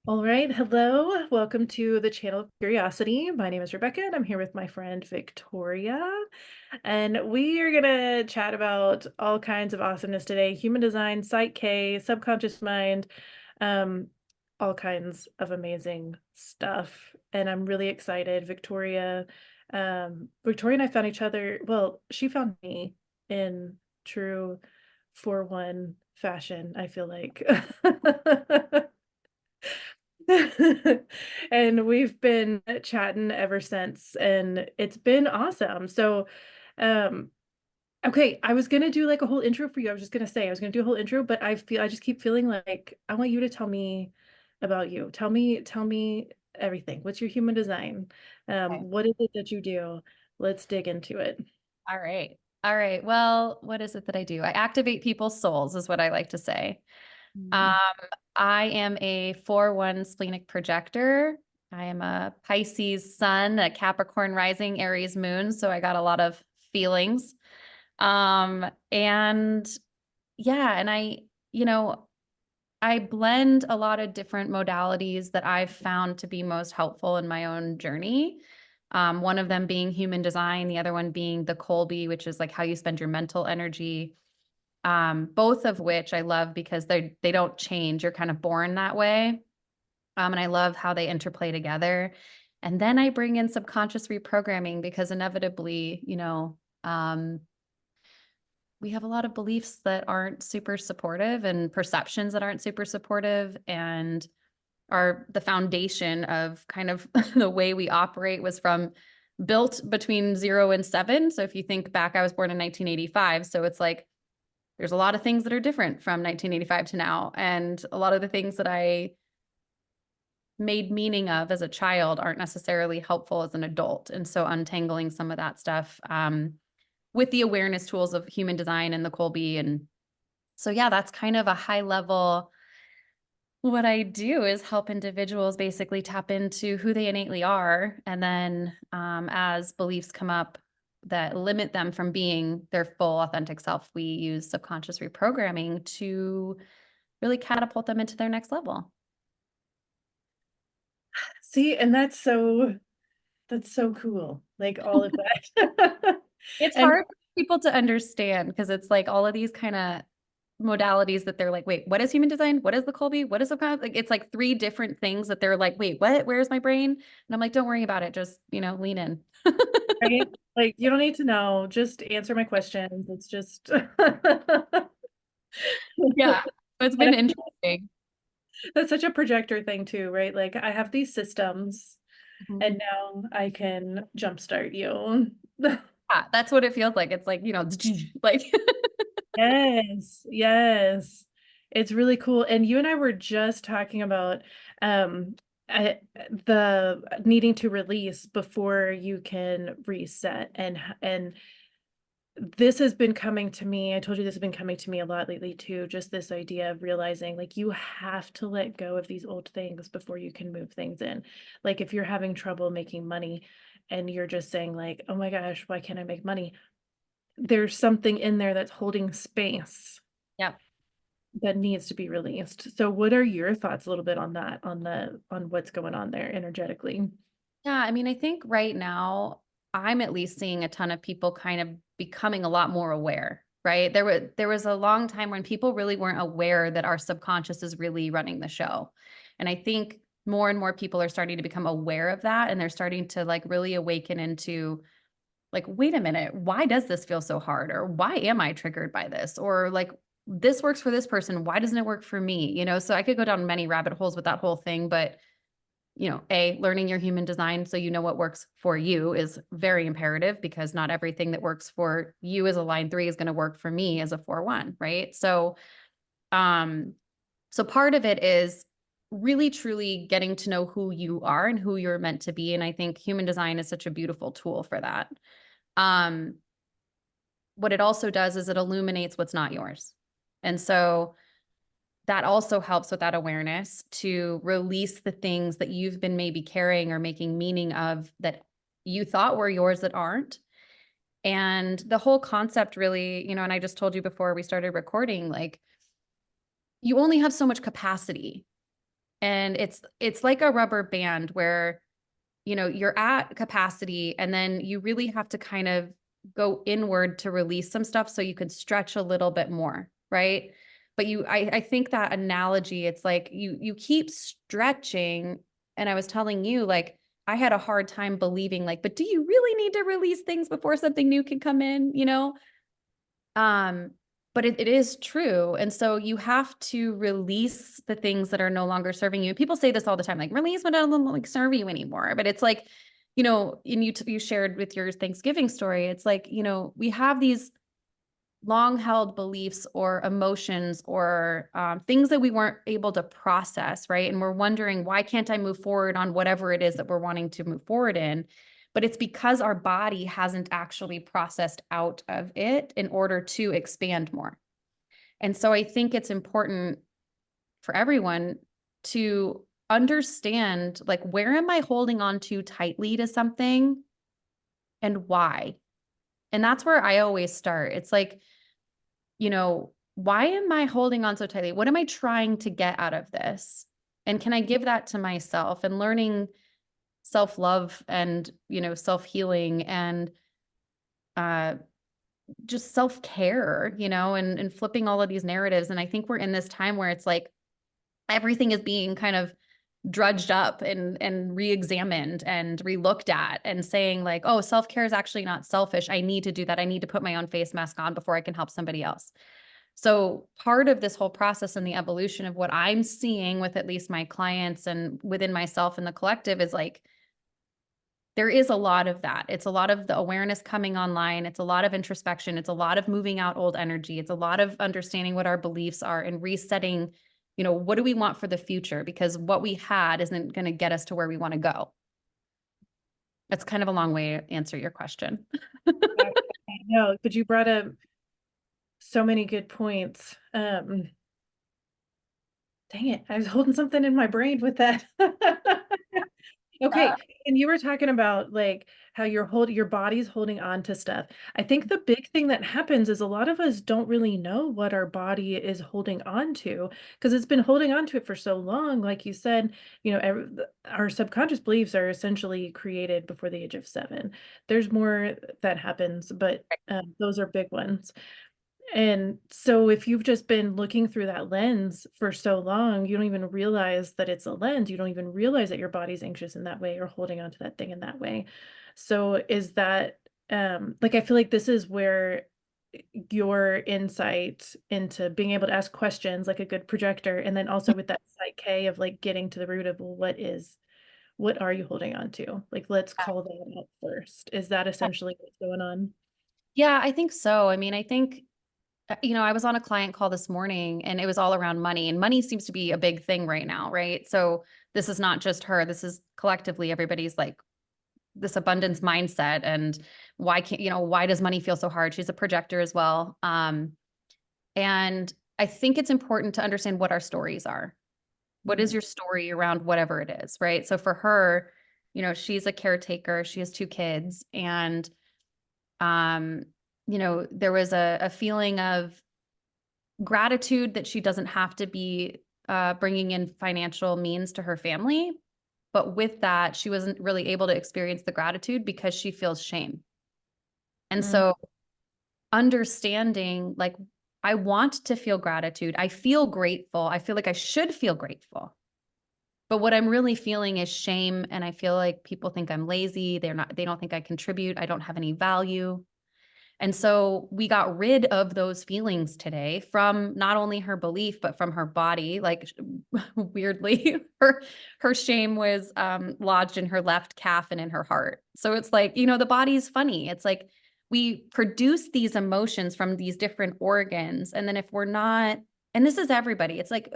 All right. Hello. Welcome to the Channel of Curiosity. My name is Rebecca, and I'm here with my friend Victoria. And we are going to chat about all kinds of awesomeness today: human design, Psych K, subconscious mind, um, all kinds of amazing stuff. And I'm really excited. Victoria and I found each other. Well, she found me in true 4-1 fashion, I feel like. And we've been chatting ever since, and it's been awesome. So, um, okay, I was gonna do like a whole intro for you. I was just gonna say I was gonna do a whole intro, but I just keep feeling like I want you to tell me about you. Tell me everything. What's your human design? Okay. What is it that you do? Let's dig into it. All right. All right. Well, what is it that I do? I activate people's souls, is what I like to say. Um, Mm. I am a 4-1 splenic projector. I am a Pisces sun, a Capricorn rising, Aries moon. So I got a lot of feelings. And yeah, and you know, I blend a lot of different modalities that I've found to be most helpful in my own journey. One of them being human design, the other one being the Colby, which is like how you spend your mental energy. Both of which I love because they don't change. You're kind of born that way. And I love how they interplay together. And then I bring in subconscious reprogramming because inevitably, we have a lot of beliefs that aren't super supportive and perceptions that aren't super supportive and are the foundation of kind of the way we operate was from built between 0 and 7. So if you think back, I was born in 1985, so it's like there's a lot of things that are different from 1985 to now, and a lot of the things that I made meaning of as a child aren't necessarily helpful as an adult. And so untangling some of that stuff with the awareness tools of human design and the Colby. And so, yeah, that's kind of a high level. What I do is help individuals basically tap into who they innately are. And then as beliefs come up that limit them from being their full authentic self, we use subconscious reprogramming to really catapult them into their next level. See, and that's so cool. Like all of that. It's And hard for people to understand because it's like all of these kind of modalities that they're like, wait, what is human design? What is the Colby? What is the like? It's like three different things that they're like, wait, what? Where's my brain? And I'm like, don't worry about it. Just, lean in. right? Like, you don't need to know, just answer my questions. It's just Yeah. So it's and been interesting. that's such a projector thing too, right? Like I have these systems Mhm. and now I can jumpstart you. Yeah, that's what it feels like. It's like, like, Yes, yes. It's really cool. And you and I were just talking about um the needing to release before you can reset and this has been coming to me. I told you this has been coming to me a lot lately too. Just this idea of realizing like you have to let go of these old things before you can move things in. Like if you're having trouble making money and you're just saying like, "Oh my gosh, why can't I make money?" There's something in there that's holding space yeah. that needs to be released. So what are your thoughts a little bit on that, on what's going on there energetically? Yeah. I mean, I think right now I'm at least seeing a ton of people kind of becoming a lot more aware, right? There was a long time when people really weren't aware that our subconscious is really running the show. And I think more and more people are starting to become aware of that and they're starting to like really awaken into like, wait a minute, why does this feel so hard? Or why am I triggered by this? Or like, this works for this person. Why doesn't it work for me? So I could go down many rabbit holes with that whole thing, but learning your human design so you know what works for you is very imperative because not everything that works for you as a line 3 is going to work for me as a 4-1, right? Um, so part of it is really truly getting to know who you are and who you're meant to be. And I think human design is such a beautiful tool for that. Um, what it also does is it illuminates what's not yours. And so that also helps with that awareness to release the things that you've been maybe carrying or making meaning of that you thought were yours that aren't. And the whole concept really, and I just told you before we started recording, like you only have so much capacity. And it's like a rubber band where, you know, you're at capacity and then you really have to kind of go inward to release some stuff so you can stretch a little bit more, right? But I think that analogy, it's like you keep stretching. And I was telling you, like, I had a hard time believing, like, but do you really need to release things before something new can come in, you know? Um, but it is true. And so you have to release the things that are no longer serving you. People say this all the time, like release what doesn't like serve you anymore. But it's like, you know, and you shared with your Thanksgiving story, it's like, you know, we have these long held beliefs or emotions or things that we weren't able to process, right? And we're wondering, why can't I move forward on whatever it is that we're wanting to move forward in? But it's because our body hasn't actually processed out of it in order to expand more. And so I think it's important for everyone to understand, like, where am I holding on too tightly to something and why? And that's where I always start. It's like, you know, why am I holding on so tightly? What am I trying to get out of this? And can I give that to myself, and learning self-love and, you know, self-healing and uh just self-care, you know, and flipping all of these narratives. And I think we're in this time where it's like everything is being kind of drudged up and re-examined and re-looked at, and saying like, oh, self-care is actually not selfish. I need to do that. I need to put my own face mask on before I can help somebody else. So part of this whole process and the evolution of what I'm seeing with at least my clients and within myself and the collective is like, there is a lot of that. It's a lot of the awareness coming online. It's a lot of introspection. It's a lot of moving out old energy. It's a lot of understanding what our beliefs are and resetting, you know, what do we want for the future? Because what we had isn't going to get us to where we want to go. That's kind of a long way to answer your question. I know, but you brought up so many good points. Dang it, I was holding something in my brain with that. Okay, and you were talking about like how your body's holding on to stuff. I think the big thing that happens is a lot of us don't really know what our body is holding on to because it's been holding on to it for so long. Like you said, you know, our subconscious beliefs are essentially created before the age of 7. There's more that happens, but those are big ones. And so if you've just been looking through that lens for so long, you don't even realize that it's a lens. You don't even realize that your body's anxious in that way or holding on to that thing in that way. So is that like I feel like this is where your insight into being able to ask questions like a good projector, and then also with that psyche of like getting to the root of, well, what are you holding on to? Like let's call that out first. Is that essentially what's going on? Yeah, I think so. I mean, I think, you know, I was on a client call this morning and it was all around money, and money seems to be a big thing right now, right? So this is not just her, this is collectively everybody's like this abundance mindset. And why can't, you know, why does money feel so hard? She's a projector as well. And I think it's important to understand what our stories are. What is Mm, your story around whatever it is, right? So for her, you know, she's a caretaker, she has 2 kids, and um, you know, there was a feeling of gratitude that she doesn't have to be bringing in financial means to her family. But with that, she wasn't really able to experience the gratitude because she feels shame. And mm. so understanding, like, I want to feel gratitude. I feel grateful. I feel like I should feel grateful. But what I'm really feeling is shame. And I feel like people think I'm lazy. They don't think I contribute. I don't have any value. And so we got rid of those feelings today from not only her belief, but from her body. Like weirdly, her shame was lodged in her left calf and in her heart. So it's like, you know, the body's funny. It's like we produce these emotions from these different organs. And then if we're not, and this is everybody, it's like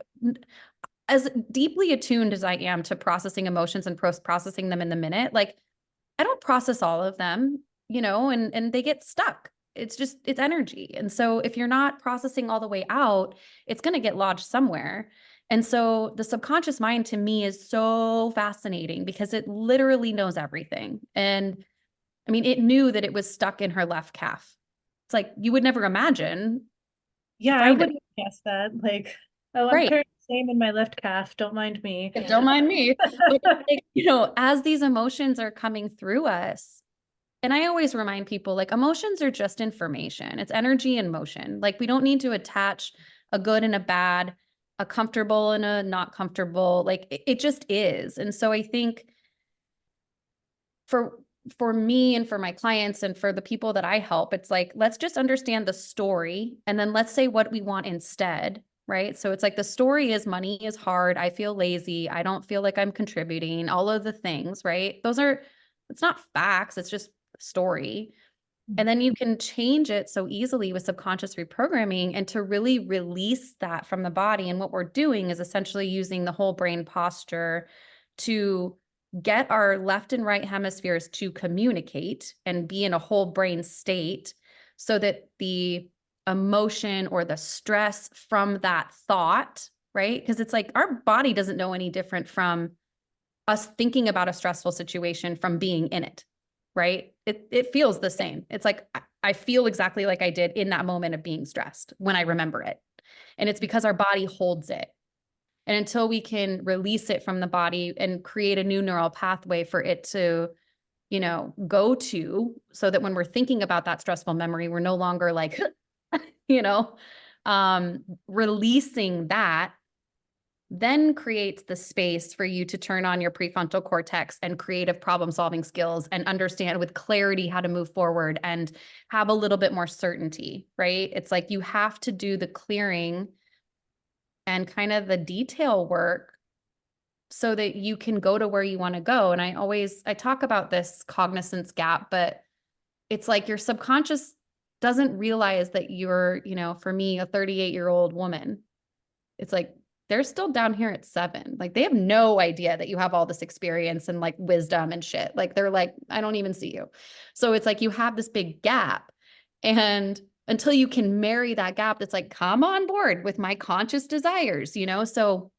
as deeply attuned as I am to processing emotions and processing them in the minute, like I don't process all of them, you know, and they get stuck. It's just it's energy. And so if you're not processing all the way out, it's going to get lodged somewhere. And so the subconscious mind to me is so fascinating because it literally knows everything. And I mean, it knew that it was stuck in her left calf. It's like you would never imagine Yeah, I find it. wouldn't guess that. Like, oh, I'm Right. curious. same in my left calf. Don't mind me. Don't mind me. But like, as these emotions are coming through us, and I always remind people like emotions are just information. It's energy and motion. Like we don't need to attach a good and a bad, a comfortable and a not comfortable. Like it just is. And so I think for for me and for my clients and for the people that I help, it's like, let's just understand the story and then let's say what we want instead, right? So it's like the story is money is hard. I feel lazy. I don't feel like I'm contributing, all of the things, right? It's not facts, it's just story. And then you can change it so easily with subconscious reprogramming and to really release that from the body. And what we're doing is essentially using the whole brain posture to get our left and right hemispheres to communicate and be in a whole brain state so that the emotion or the stress from that thought, right? Because it's like our body doesn't know any different from us thinking about a stressful situation from being in it, right? It feels the same. It's like I feel exactly like I did in that moment of being stressed when I remember it. And it's because our body holds it. And until we can release it from the body and create a new neural pathway for it to, go to, so that when we're thinking about that stressful memory, we're no longer like, you know, releasing that then creates the space for you to turn on your prefrontal cortex and creative problem solving skills and understand with clarity how to move forward and have a little bit more certainty, right? It's like you have to do the clearing and kind of the detail work so that you can go to where you want to go. And I talk about this cognizance gap, but it's like your subconscious doesn't realize that you're, for me, a 38-year-old woman. It's like they're still down here at 7. Like they have no idea that you have all this experience and like wisdom and shit. Like they're like, I don't even see you. So it's like you have this big gap. And until you can marry that gap, that's like, come on board with my conscious desires. So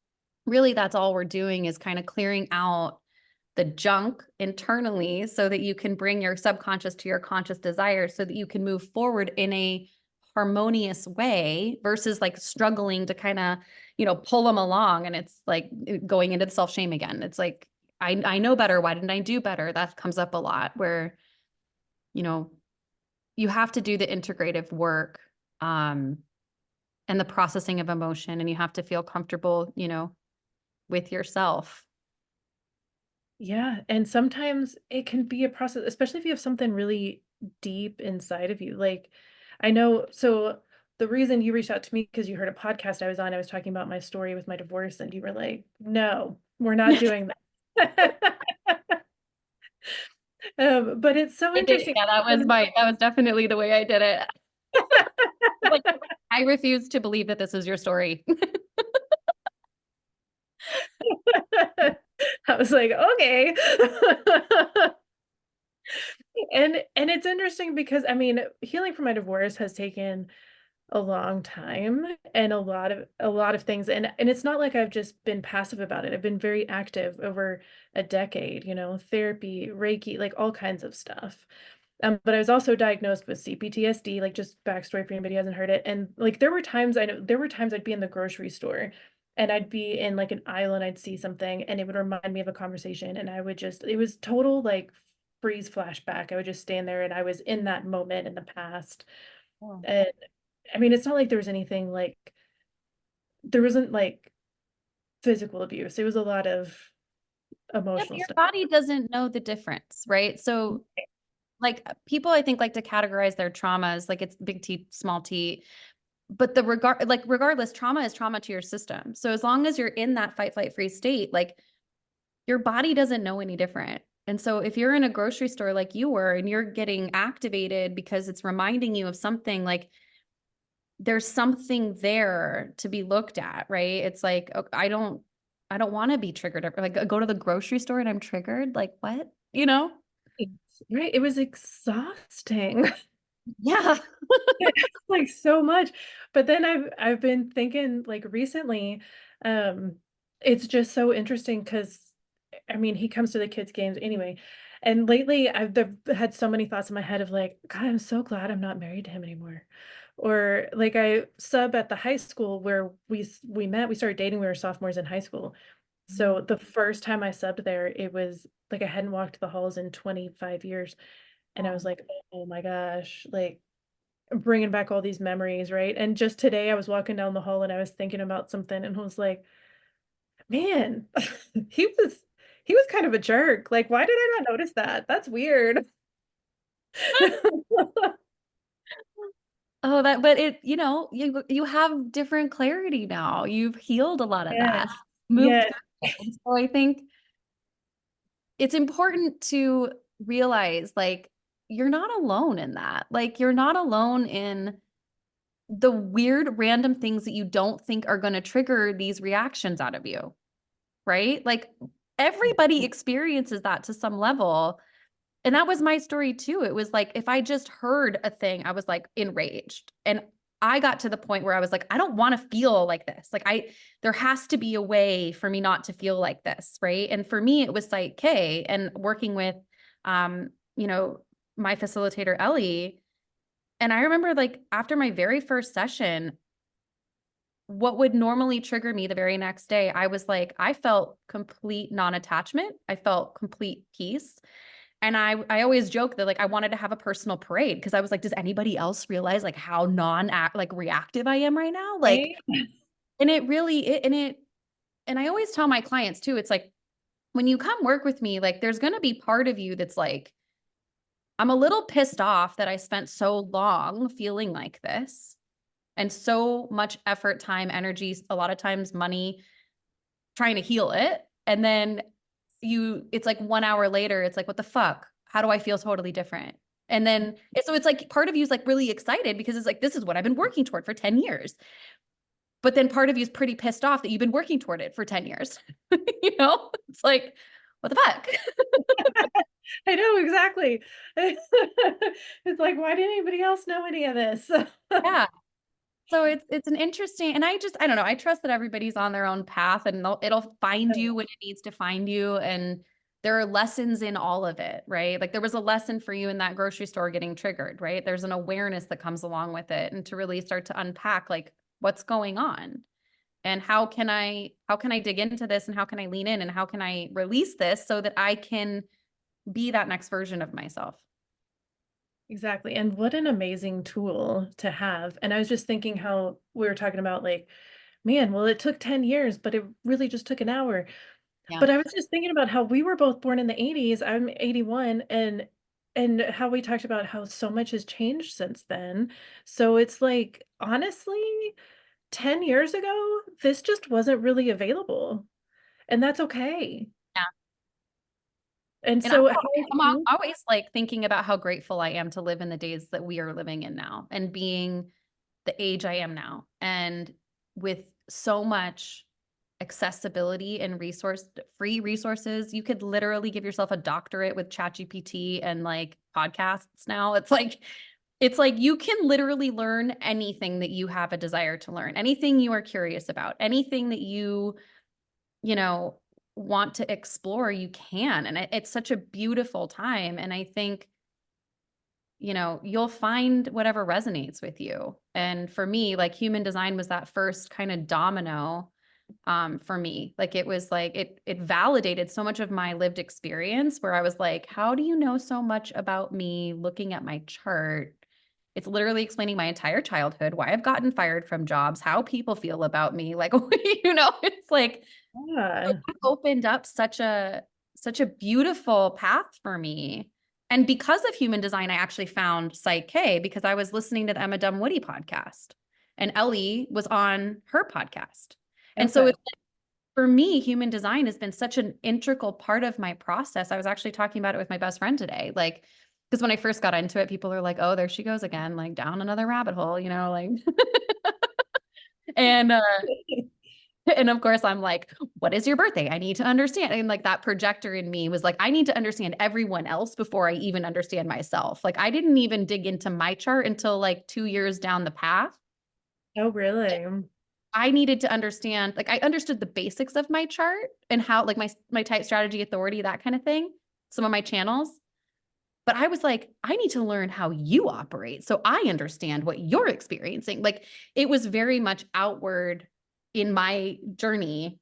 really that's all we're doing is kind of clearing out the junk internally so that you can bring your subconscious to your conscious desires so that you can move forward in a harmonious way versus like struggling to kind of, pull them along. And it's like going into the self-shame again. It's like, I know better. Why didn't I do better? That comes up a lot where, you know, you have to do the integrative work, and the processing of emotion, and you have to feel comfortable, with yourself. Yeah, and sometimes it can be a process, especially if you have something really deep inside of you. Like, I know, so the reason you reached out to me because you heard a podcast I was on, I was talking about my story with my divorce, and you were like, "No, we're not doing that." But it's so I did. interesting. Yeah, that was definitely the way I did it. Like, I refuse to believe that this is your story. I was like, okay. And it's interesting because I mean, healing from my divorce has taken a long time and a lot of things, and it's not like I've just been passive about it. I've been very active over a decade, therapy, Reiki, like all kinds of stuff. But I was also diagnosed with CPTSD, like just backstory for anybody who hasn't heard it. And like there were times I'd be in the grocery store and I'd be in like an aisle and I'd see something and it would remind me of a conversation and I would just it was total like freeze flashback. I would just stand there and I was in that moment in the past. Oh. And I mean, it's not like there was anything like there wasn't like physical abuse. It was a lot of Yep, emotional your stuff. body doesn't know the difference, right? So like people I think like to categorize their traumas like it's big T, small t, but regardless, trauma is trauma to your system. So as long as you're in that fight, flight, freeze state, like your body doesn't know any different. And so if you're in a grocery store like you were and you're getting activated because it's reminding you of something, like there's something there to be looked at, right? It's like, oh, I don't want to be triggered. Like I go to the grocery store and I'm triggered. Like what? Right. It was exhausting. Yeah. Like so much. But then I've been thinking like recently, um, it's just so interesting because I mean he comes to the kids' games anyway. And lately had so many thoughts in my head of like, God, I'm so glad I'm not married to him anymore. Or like I sub at the high school where we met, we started dating, we were sophomores in high school. So Mm. the first time I subbed there, it was like I hadn't walked the halls in 25 years. And I was Oh. like, oh my gosh, like bringing back all these memories, right? And just today I was walking down the hall and I was thinking about something and was like, man, he was he was kind of a jerk. Like, why did I not notice that? That's weird. Oh, that, but it, you have different clarity now. You've healed a lot of that, Yes. moved Yes. through it. And so I think it's important to realize like you're not alone in that. Like you're not alone in the weird random things that you don't think are going to trigger these reactions out of you, right? Like everybody experiences that to some level. And that was my story too. It was like if I just heard a thing, I was like enraged. And I got to the point where I was like, I don't want to feel like this. Like there has to be a way for me not to feel like this, right? And for me, it was Site K and working with, um, you know, my facilitator Ellie. And I remember like after my very first session, what would normally trigger me the very next day, I was like, I felt complete non-attachment. I felt complete peace. And I always joke that like I wanted to have a personal parade because I was like, does anybody else realize like how like reactive I am right now? Like, Right? and it really and I always tell my clients too, it's like when you come work with me, like there's gonna be part of you that's like, I'm a little pissed off that I spent so long feeling like this and so much effort, time, energy, a lot of times money trying to heal it. And then it's like 1 hour later, it's like, what the fuck? How do I feel totally different? And then, so it's like part of you is like really excited because it's like, this is what I've been working toward for 10 years. But then part of you is pretty pissed off that you've been working toward it for 10 years. It's like, what the fuck? I know exactly. It's like, why didn't anybody else know any of this? Yeah. So it's an interesting, and I don't know, I trust that everybody's on their own path and it'll find you when it needs to find you. And there are lessons in all of it, right? Like there was a lesson for you in that grocery store getting triggered, right? There's an awareness that comes along with it, and to really start to unpack like what's going on and how can I dig into this and how can I lean in and how can I release this so that I can be that next version of myself. Exactly. And what an amazing tool to have. And I was just thinking how we were talking about like, man, well, it took 10 years, but it really just took an hour. Yeah. But I was just thinking about how we were both born in the 80s. I'm 81 and how we talked about how so much has changed since then. So it's like, honestly, 10 years ago, this just wasn't really available. And that's okay. And And I'm, so how I'm can always like thinking about how grateful I am to live in the days that we are living in now and being the age I am now. And with so much accessibility and free resources, you could literally give yourself a doctorate with ChatGPT and like podcasts now. It's like you can literally learn anything that you have a desire to learn, anything you are curious about, anything that you know, want to explore, you can. And it's such a beautiful time. And I think, you'll find whatever resonates with you. And for me, like human design was that first kind of domino for me. Like it was like it validated so much of my lived experience where I was like, how do you know so much about me looking at my chart? It's literally explaining my entire childhood, why I've gotten fired from jobs, how people feel about me. Like, it's like yeah. that opened up such a beautiful path for me. And because of human design, I actually found Psych K because I was listening to the Emma Dunwoody podcast and Ellie was on her podcast. And so Okay. it's for me, human design has been such an integral part of my process. I was actually talking about it with my best friend today. Like, because when I first got into it, people are like, oh, there she goes again, like down another rabbit hole, like, and, and of course I'm like, what is your birthday? I need to understand. And like that projector in me was like, I need to understand everyone else before I even understand myself. Like I didn't even dig into my chart until like 2 years down the path. Oh, really? I needed to understand, like I understood the basics of my chart and how like my type strategy authority, that kind of thing, some of my channels. But I was like, I need to learn how you operate so I understand what you're experiencing. Like it was very much outward in my journey.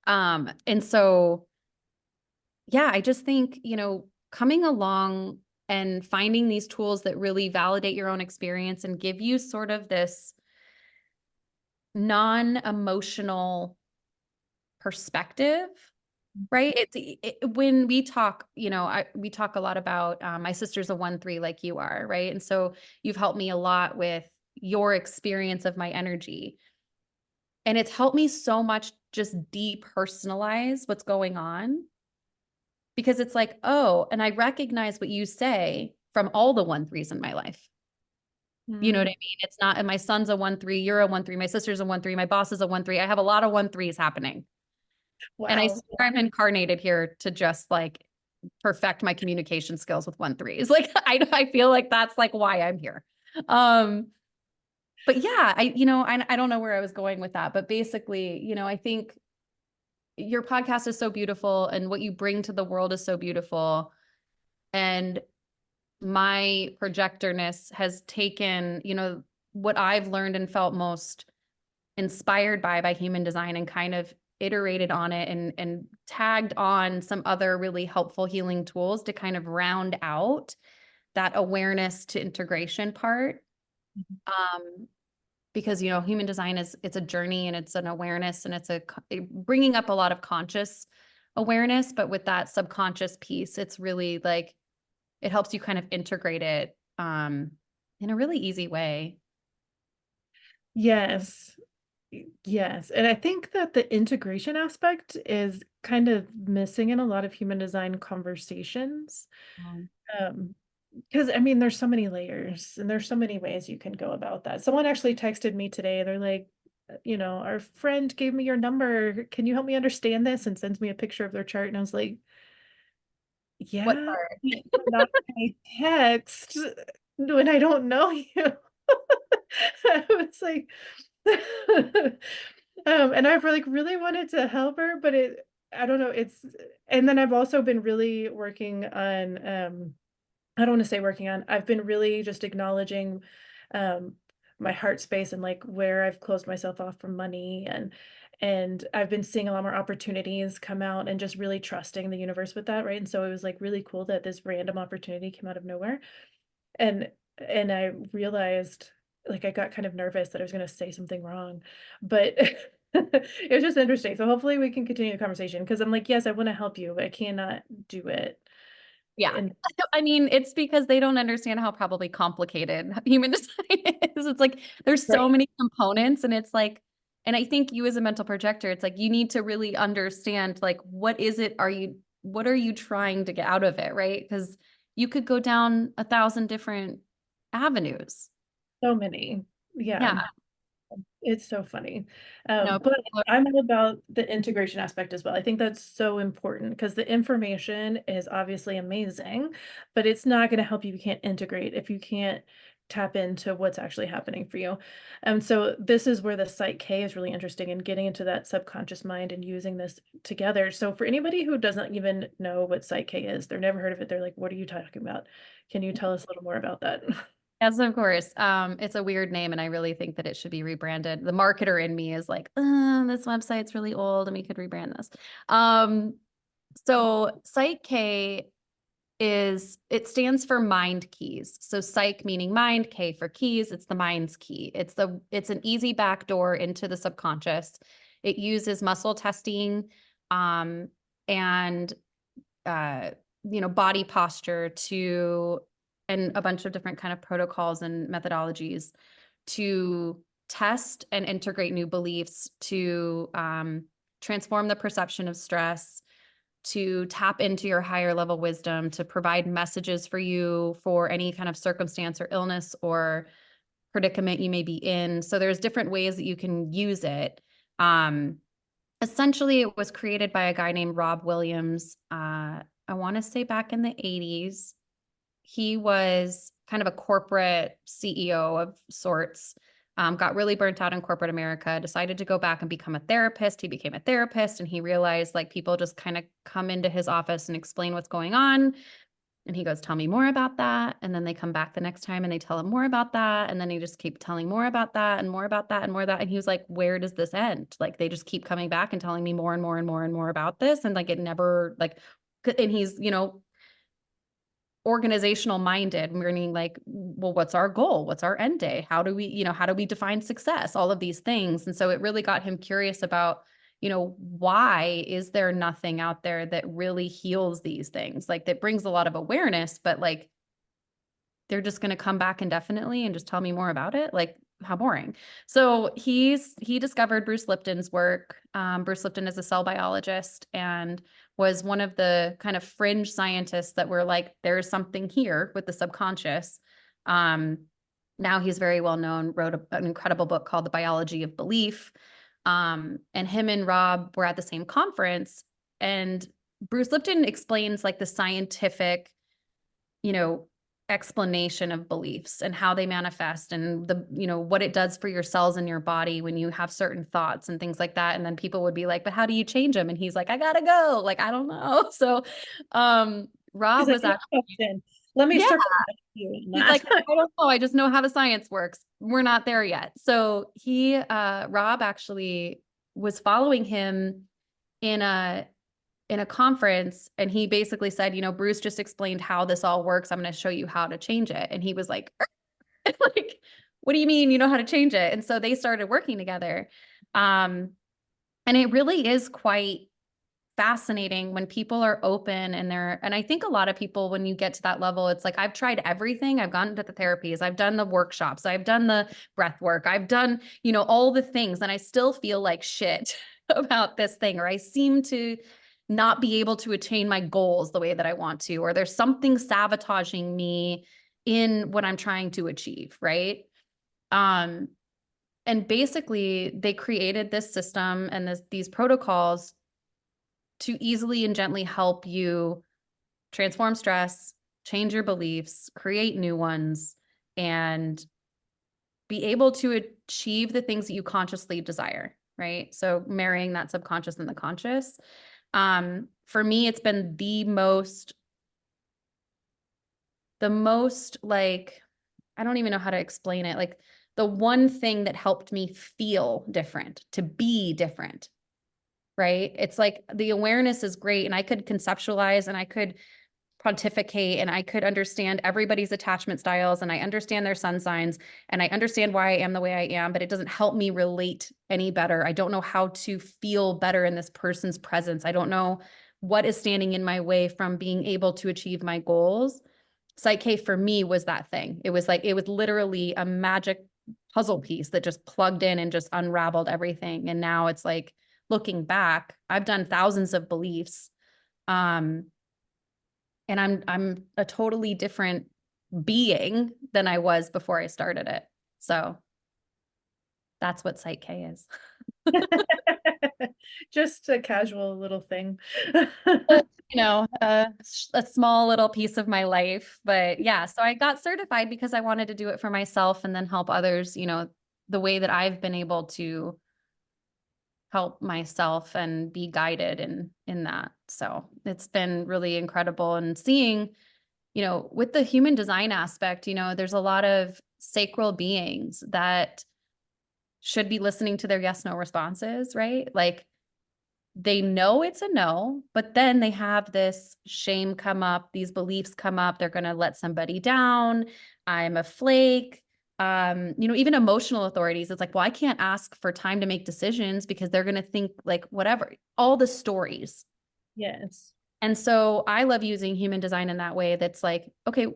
And so yeah, I just think, coming along and finding these tools that really validate your own experience and give you sort of this non-emotional perspective, right? When we talk, we talk a lot about my sister's a 1-3 like you are, right? And so you've helped me a lot with your experience of my energy. And it's helped me so much just depersonalize what's going on because it's like, oh, and I recognize what you say from all the 1-3s in my life. You know what Mm, I mean? It's not, and my son's a 1-3, you're a 1-3, my sister's a 1-3, my boss is a 1-3. I have a lot of 1-3s happening. And I wow. swear I'm incarnated here to just like perfect my communication skills with 1-3s. Like I feel like that's like why I'm here. Um, but yeah, I don't know where I was going with that, but basically, I think your podcast is so beautiful and what you bring to the world is so beautiful. And my projectorness has taken, what I've learned and felt most inspired by human design and kind of iterated on it and tagged on some other really helpful healing tools to kind of round out that awareness to integration part. Um, because human design it's a journey and it's an awareness and it's bringing up a lot of conscious awareness, but with that subconscious piece, it's really like it helps you kind of integrate it in a really easy way. Yes. Yes. And I think that the integration aspect is kind of missing in a lot of human design conversations. Um, Um, because I mean, there's so many layers and there's so many ways you can go about that. Someone actually texted me today. They're like, our friend gave me your number. Can you help me understand this? And sends me a picture of their chart. And I was like, what yeah, part? I'm not gonna text when I don't know you. I was like, and I've like really wanted to help her, but I don't know, and then I've also been really working on, I don't want to say working on, I've been really just acknowledging, um, my heart space and like where I've closed myself off from money and I've been seeing a lot more opportunities come out and just really trusting the universe with that, right? And so it was like really cool that this random opportunity came out of nowhere. And and I realized, like, I got kind of nervous that I was gonna say something wrong, but it was just interesting. So hopefully we can continue the conversation because I'm like, yes, I want to help you, but I cannot do it. Yeah. And I mean, it's because they don't understand how probably complicated human design is. It's like there's so right, many components and it's like, and I think you as a mental projector, it's like you need to really understand like what are you trying to get out of it, right? Because you could go down 1,000 different avenues. so many. Yeah. Yeah. It's so funny. No, But people I'm all about the integration aspect as well. I think that's so important because the information is obviously amazing, but it's not going to help you if you can't integrate, if you can't tap into what's actually happening for you. So this is where the Psych K is really interesting in getting into that subconscious mind and using this together. So for anybody who doesn't even know what Psych K is, they're never heard of it. They're like, what are you talking about? Can you tell us a little more about that? yes, of course. It's a weird name, and I really think that it should be rebranded. The marketer in me is like, this website's really old, and we could rebrand this. So Psych K it stands for mind keys. So psych meaning mind, K for keys. It's the mind's key. It's an easy backdoor into the subconscious. It uses muscle testing, and uh, body posture and a bunch of different kind of protocols and methodologies to test and integrate new beliefs to transform the perception of stress, to tap into your higher level wisdom, to provide messages for you for any kind of circumstance or illness or predicament you may be in. So there's different ways that you can use it. Um, Essentially, it was created by a guy named Rob Williams. I want to say back in the 80s. He was kind of a corporate CEO of sorts, got really burnt out in corporate America, decided to go back and become a therapist. He became a therapist and he realized like people just kind of come into his office and explain what's going on. And he goes, tell me more about that. And then they come back the next time and they tell him more about that. And then he just keep telling more about that and more about that and more of that. And he was like, where does this end? Like, they just keep coming back and telling me more and more and more and more about this. And like, it never like, and he's, organizational minded, meaning like, well, what's our goal? What's our end day? How do we, how do we define success? All of these things. And so it really got him curious about, why is there nothing out there that really heals these things? Like, that brings a lot of awareness, but like, they're just going to come back indefinitely and just tell me more about it. Like, how boring. So he discovered Bruce Lipton's work. Bruce Lipton is a cell biologist and was one of the kind of fringe scientists that were like, there's something here with the subconscious. Now he's very well known, wrote an incredible book called The Biology of Belief. And him and Rob were at the same conference, and Bruce Lipton explains like the scientific, explanation of beliefs and how they manifest and what it does for your cells in your body when you have certain thoughts and things like that. And then people would be like, but how do you change them? And he's like, I gotta go. Like, I don't know. So He's Rob like, was "Good actually, question. Let me yeah, circle back to you on he's like, that." I don't know. I just know how the science works. We're not there yet. So Rob actually was following him in a conference, and he basically said, Bruce just explained how this all works. I'm going to show you how to change it. And he was like, like, what do you mean you know how to change it? And so they started working together. And it really is quite fascinating when people are open and I think a lot of people, when you get to that level, it's like, I've tried everything. I've gone to the therapies, I've done the workshops, I've done the breath work, I've done, all the things, and I still feel like shit about this thing, or I seem to not be able to attain my goals the way that I want to, or there's something sabotaging me in what I'm trying to achieve, right? Um, and basically they created this system and these protocols to easily and gently help you transform stress, change your beliefs, create new ones, and be able to achieve the things that you consciously desire, right? So marrying that subconscious and the conscious. For me, it's been the most like, I don't even know how to explain it. Like, the one thing that helped me feel different, to be different, right? It's like the awareness is great, and I could conceptualize and I could pontificate and I could understand everybody's attachment styles, and I understand their sun signs, and I understand why I am the way I am, but it doesn't help me relate any better. I don't know how to feel better in this person's presence. I don't know what is standing in my way from being able to achieve my goals. Psyche for me was that thing. It was literally a magic puzzle piece that just plugged in and just unraveled everything. And now it's like, looking back, I've done thousands of beliefs. And I'm a totally different being than I was before I started it. So that's what Psyche is. Just a casual little thing. A small little piece of my life. But yeah, so I got certified because I wanted to do it for myself and then help others, the way that I've been able to help myself and be guided in that. So it's been really incredible. And seeing, with the human design aspect, there's a lot of sacral beings that should be listening to their yes, no responses, right? Like, they know it's a no, but then they have this shame come up, these beliefs come up. They're going to let somebody down. I'm a flake. Even emotional authorities, it's like, well, I can't ask for time to make decisions because they're going to think like whatever, all the stories. Yes. And so I love using human design in that way. That's like, okay,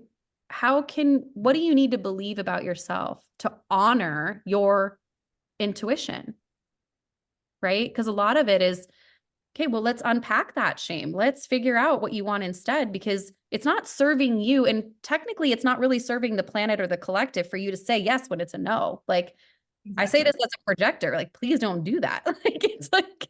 what do you need to believe about yourself to honor your intuition? Right? Because a lot of it is, okay, well, let's unpack that shame. Let's figure out what you want instead, because it's not serving you. And technically, it's not really serving the planet or the collective for you to say yes when it's a no. Like, I say this Exactly. as a projector, like, please don't do that. Like, it's like,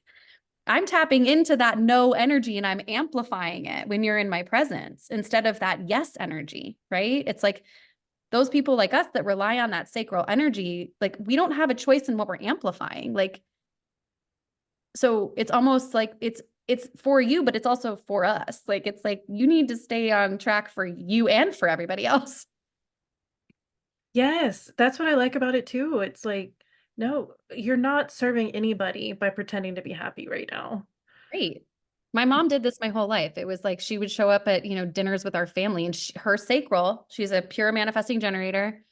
I'm tapping into that no energy and I'm amplifying it when you're in my presence instead of that yes energy, right? It's like those people like us that rely on that sacral energy, like, we don't have a choice in what we're amplifying. Like, so it's almost like it's it's for you, but it's also for us. Like, it's like you need to stay on track for you and for everybody else. Yes, that's what I like about it too. It's like, no, you're not serving anybody by pretending to be happy right now. Great. My mom did this my whole life. It was like she would show up at, dinners with our family and her sacral, she's a pure manifesting generator.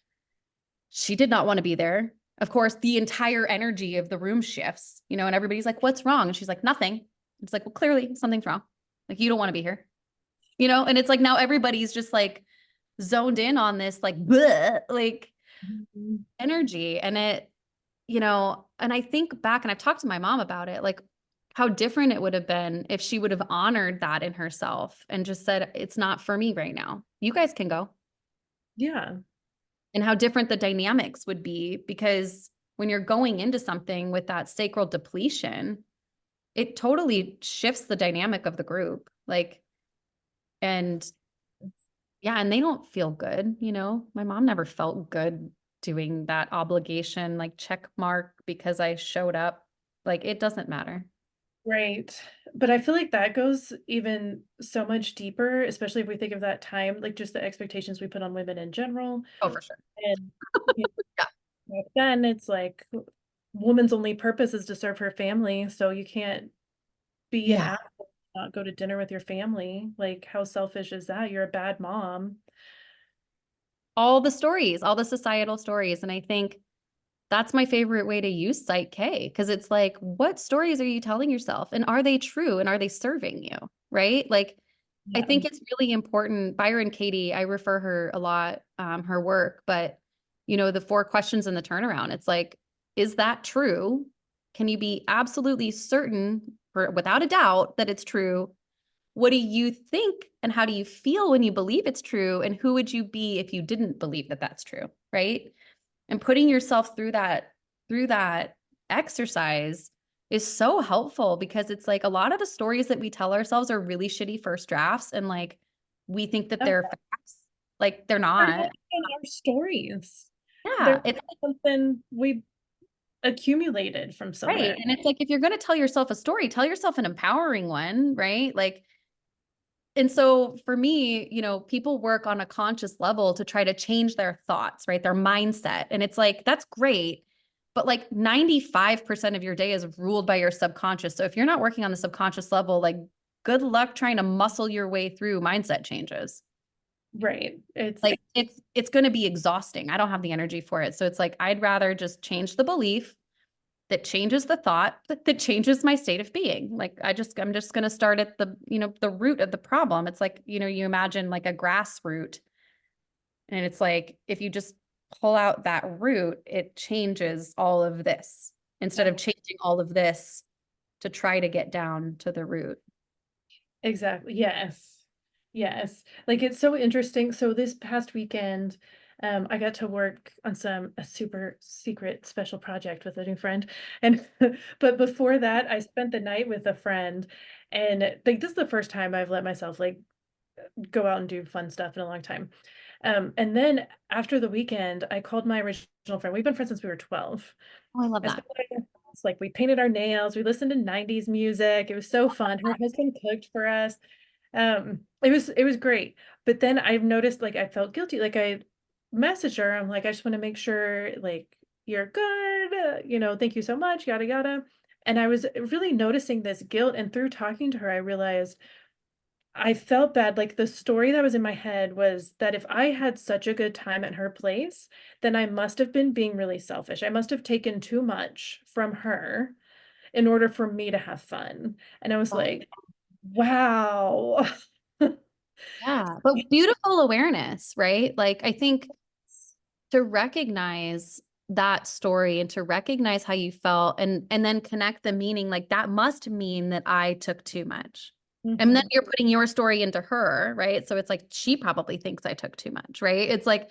She did not want to be there. Of course, the entire energy of the room shifts, and everybody's like, "What's wrong?" And she's like, "Nothing." It's like, "Well, clearly something's wrong. Like, you don't want to be here." And it's like now everybody's just like zoned in on this like bleh, like Mhm. energy. And and I think back and I've talked to my mom about it, like how different it would have been if she would have honored that in herself and just said, "It's not for me right now. You guys can go." Yeah, And how different the dynamics would be, because when you're going into something with that sacral depletion, it totally shifts the dynamic of the group. Like, and yeah, and they don't feel good. My mom never felt good doing that obligation, like check mark because I showed up. Like, it doesn't matter. right. But I feel like that goes even so much deeper, especially if we think of that time, like just the expectations we put on women in general. Oh, for sure. And you Yeah. know, back then it's like woman's only purpose is to serve her family, so you can't be an Yeah. asshole, not go to dinner with your family. Like, how selfish is that? You're a bad mom. All the stories, all the societal stories. And I think that's my favorite way to use Psych K, because it's like, what stories are you telling yourself? And are they true? And are they serving you? Right? Like, I Yeah. think it's really important. Byron Katie, I refer her a lot, her work, but the 4 questions in the turnaround, it's like, is that true? Can you be absolutely certain, or without a doubt, that it's true? What do you think and how do you feel when you believe it's true? And who would you be if you didn't believe that that's true? Right? And putting yourself through that exercise is so helpful, because it's like a lot of the stories that we tell ourselves are really shitty first drafts, and like we think that Oh, they're facts. Like, they're they're not not. even our stories. They're Yeah, it's something we accumulated from right. somewhere. And it's like, if you're going to tell yourself a story, tell yourself an empowering one, right? Like, and so for me, people work on a conscious level to try to change their thoughts, right? Their mindset. And it's like, that's great. But like 95% of your day is ruled by your subconscious. So if you're not working on the subconscious level, like, good luck trying to muscle your way through mindset changes. Right. It's Like, it's going to be exhausting. I don't have the energy for it. So it's like, I'd rather just change the belief that changes the thought that changes my state of being. Like, I'm just going to start at the root of the problem. It's like, you imagine like a grass root, and it's like, if you just pull out that root, it changes all of this instead of changing all of this to try to get down to the root. exactly. Yes. Yes. Like, it's so interesting. So this past weekend, I got to work on a super secret special project with a new friend. And but before that, I spent the night with a friend, and like this is the first time I've let myself like go out and do fun stuff in a long time. And then after the weekend, I called my original friend. We've been friends since we were 12. Oh, I love I that. spent the night at her house, like we painted our nails, we listened to 90s music. It was so fun. Her husband cooked for us. It was great. But then I've noticed like I felt guilty. Like I messaged her. I'm like, I just want to make sure like you're good. Thank you so much, yada yada. And I was really noticing this guilt. And through talking to her, I realized I felt bad, like, the story that was in my head was that if I had such a good time at her place, then I must have been being really selfish. I must have taken too much from her in order for me to have fun, and I was Oh, like, "Wow." yeah. But beautiful awareness, right? Like, I think to recognize that story and to recognize how you felt, and then connect the meaning, like, that must mean that I took too much. And then Mhm. you're putting your story into her, right? So it's like, she probably thinks I took too much, right? It's like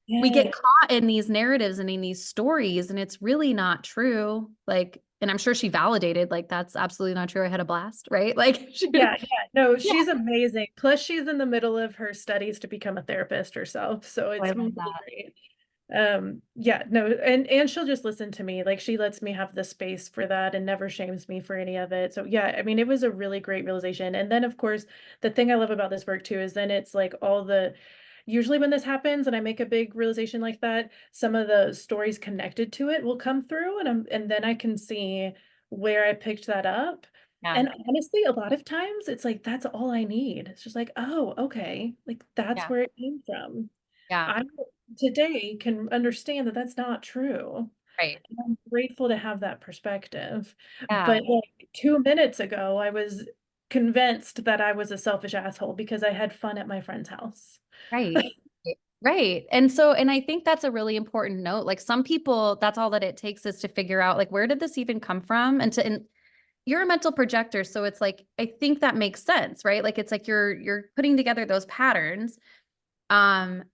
we Yeah. get caught in these narratives and in these stories, and it's really not true. Like, and I'm sure she validated, like, that's absolutely not true. I had a blast, right? Like, Yeah, yeah. No, yeah. she's amazing. Plus, she's in the middle of her studies to become a therapist herself, so Oh, I it's love really that. great. Yeah, no, and she'll just listen to me. Like she lets me have the space for that and never shames me for any of it. So yeah, I mean, it was a really great realization. And then of course, the thing I love about this work too is then it's like all the usually when this happens and I make a big realization like that, some of the stories connected to it will come through and then I can see where I picked that up. Yeah. And honestly, a lot of times it's like that's all I need. It's just like, oh, okay. Like that's Yeah. where it came from. Yeah. I today can understand that that's not true. Right. And I'm grateful to have that perspective. Yeah. But like 2 minutes ago, I was convinced that I was a selfish asshole because I had fun at my friend's house. Right. Right. And so, and I think that's a really important note. Like some people, that's all that it takes is to figure out like, where did this even come from? And you're a mental projector. So it's like, I think that makes sense, right? Like, it's like you're putting together those patterns. Um,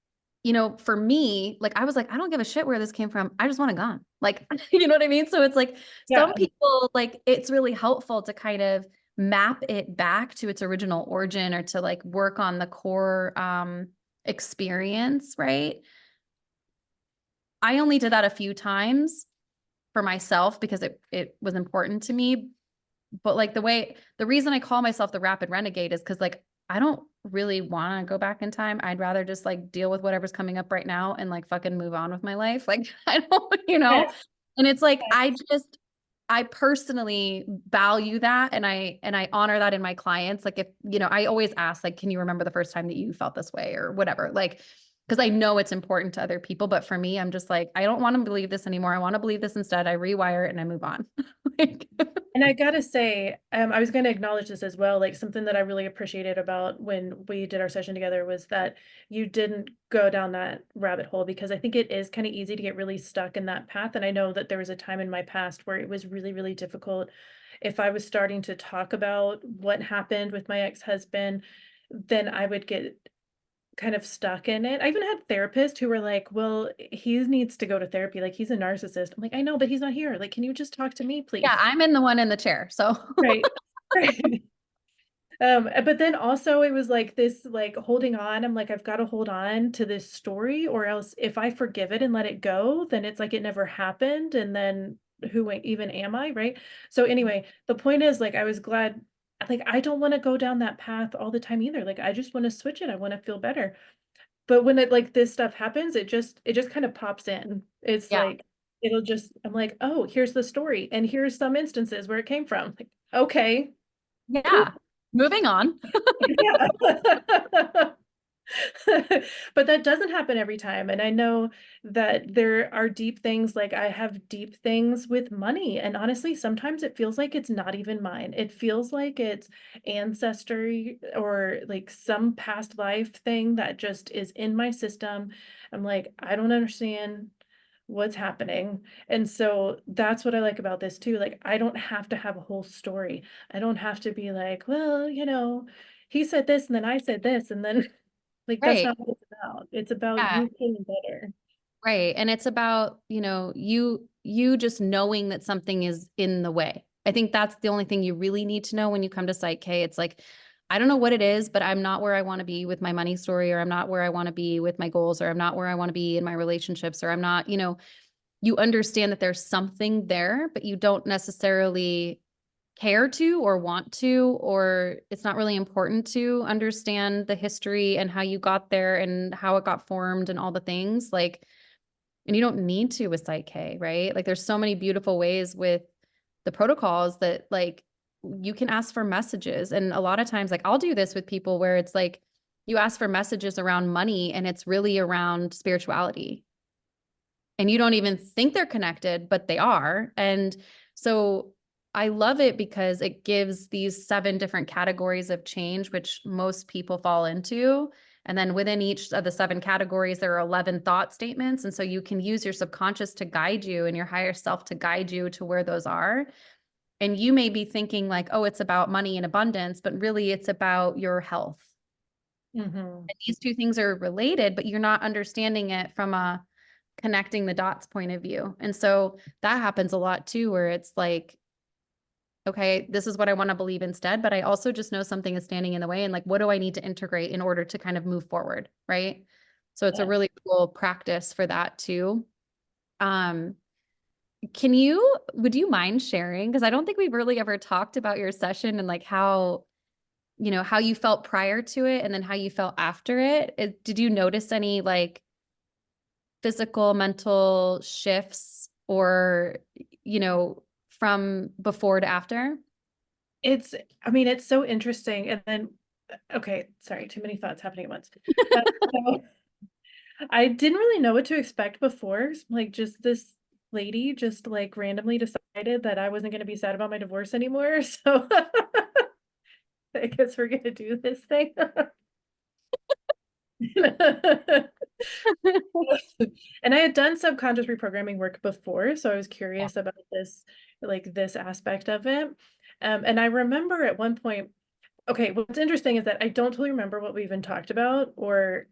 for me, like, I was like, I don't give a shit where this came from. I just want it gone. Like, you know what I mean? So it's like some Yeah. people, like, it's really helpful to kind of map it back to its original origin or to like work on the core, experience, right? I only did that a few times for myself because it was important to me. But like the reason I call myself the rapid renegade is because like I don't really want to go back in time. I'd rather just like deal with whatever's coming up right now and like fucking move on with my life. Like I don't, Yes. and it's like I personally value that and I honor that in my clients. Like if, I always ask like, can you remember the first time that you felt this way or whatever? Like, because I know it's important to other people, but for me, I'm just like, I don't want to believe this anymore. I want to believe this instead. I rewire it and I move on. Like, And I gotta say, I was gonna acknowledge this as well. Like something that I really appreciated about when we did our session together was that you didn't go down that rabbit hole because I think it is kind of easy to get really stuck in that path. And I know that there was a time in my past where it was really, really difficult. If I was starting to talk about what happened with my ex-husband, then I would get kind of stuck in it. I even had therapists who were like, "Well, he needs to go to therapy. Like he's a narcissist." I'm like, "I know, but he's not here. Like, can you just talk to me, yeah, please?" I'm in the one in the chair. So Right. Right. But then also it was like this, like holding on. I'm like, I've got to hold on to this story, or else if I forgive it and let it go, then it's like it never happened. And then even am I? Right. So anyway, the point is like I was glad, like I don't want to go down that path all the time either. Like I just want to switch it. I want to feel better. But when it like this stuff happens, it just kind of pops in. It's yeah. like it'll just I'm like, oh, here's the story, and here's some instances where it came from. Like, okay, cool. Yeah. Moving on. Yeah. But that doesn't happen every time. And I know that there are deep things, like I have deep things with money. And honestly, sometimes it feels like it's not even mine. It feels like it's ancestry or like some past life thing that just is in my system. I'm like, I don't understand what's happening. And so that's what I like about this too. Like, I don't have to have a whole story. I don't have to be like, well, he said this and then I said this and then like that's Right. not what it's about. It's about Yeah. you feeling better. Right. And it's about, you just knowing that something is in the way. I think that's the only thing you really need to know when you come to Psych K. It's like, I don't know what it is, but I'm not where I want to be with my money story, or I'm not where I want to be with my goals, or I'm not where I want to be in my relationships, or I'm not, you understand that there's something there, but you don't necessarily care to or want to, or it's not really important to understand the history and how you got there and how it got formed and all the things like, and you don't need to with Psych K, right? Like there's so many beautiful ways with the protocols that like you can ask for messages. And a lot of times, like I'll do this with people where it's like you ask for messages around money and it's really around spirituality. And you don't even think they're connected, but they are. And so I love it because it gives these 7 different categories of change, which most people fall into. And then within each of the 7 categories, there are 11 thought statements. And so you can use your subconscious to guide you and your higher self to guide you to where those are. And you may be thinking like, oh, it's about money and abundance, but really it's about your health. Hmm. And these two things are related, but you're not understanding it from a connecting the dots point of view. And so that happens a lot too, where it's like, okay, this is what I want to believe instead, but I also just know something is standing in the way. And like, what do I need to integrate in order to kind of move forward? Right. So it's a Yeah. really cool practice for that too. Um, would you mind sharing? Because I don't think we've really ever talked about your session and like how, how you felt prior to it and then how you felt after it. Did you notice any like physical, mental shifts or, from before to after? It's, I mean, it's so interesting. And then, okay, sorry, too many thoughts happening at once. So I didn't really know what to expect before. Like, just this lady just like randomly decided that I wasn't going to be sad about my divorce anymore. So I guess we're going to do this thing. And I had done subconscious reprogramming work before, so I was Yeah. curious about this, like this aspect of it. And I remember at one point, okay, what's interesting is that I don't totally remember what we even talked about or